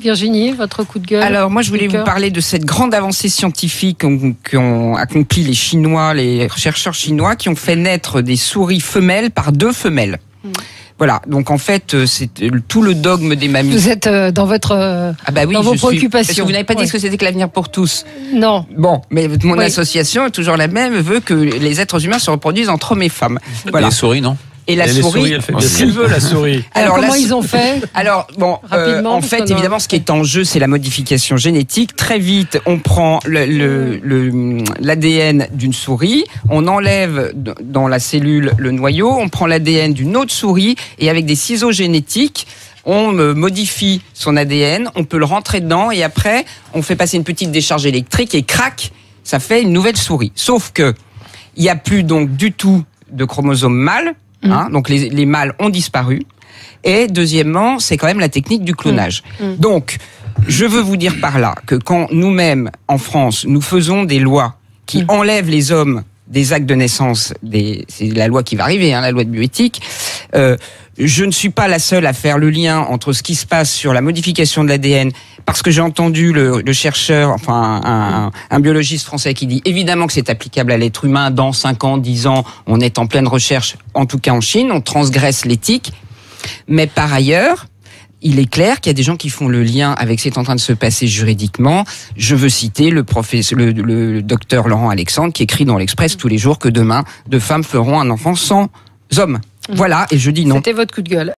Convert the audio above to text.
Virginie, votre coup de gueule? Alors moi je voulais vous parler de cette grande avancée scientifique qu'ont accompli les Chinois, les chercheurs chinois, qui ont fait naître des souris femelles par 2 femelles. Voilà, donc en fait, c'est tout le dogme des mamies. Vous êtes dans votre dans vos préoccupations. Parce que vous n'avez pas dit ce que c'était que l'avenir pour tous. Non. Bon, mais mon association est toujours la même, veut que les êtres humains se reproduisent entre hommes et femmes. Voilà. Les souris, non? Et la souris, elle fait bien ce qu'elle veut, la souris. Alors comment ils ont fait? Alors bon, en fait, évidemment, ce qui est en jeu, c'est la modification génétique. Très vite, on prend l'ADN d'une souris, on enlève dans la cellule le noyau, on prend l'ADN d'une autre souris et avec des ciseaux génétiques, on modifie son ADN, on peut le rentrer dedans et après, on fait passer une petite décharge électrique et crac, ça fait une nouvelle souris. Sauf que il n'y a plus donc du tout de chromosomes mâles. Donc les mâles ont disparu. Et deuxièmement, c'est quand même la technique du clonage. Donc, je veux vous dire par là que quand nous-mêmes, en France, nous faisons des lois qui enlèvent les hommes des actes de naissance, c'est la loi qui va arriver, la loi de bioéthique, je ne suis pas la seule à faire le lien entre ce qui se passe sur la modification de l'ADN, parce que j'ai entendu le chercheur, enfin un biologiste français qui dit évidemment que c'est applicable à l'être humain dans 5 ans, 10 ans, on est en pleine recherche, en tout cas en Chine, on transgresse l'éthique, mais par ailleurs, il est clair qu'il y a des gens qui font le lien avec ce qui est en train de se passer juridiquement. Je veux citer le docteur Laurent Alexandre qui écrit dans l'Express tous les jours que demain, 2 femmes feront un enfant sans hommes. Voilà, et je dis non. C'était votre coup de gueule.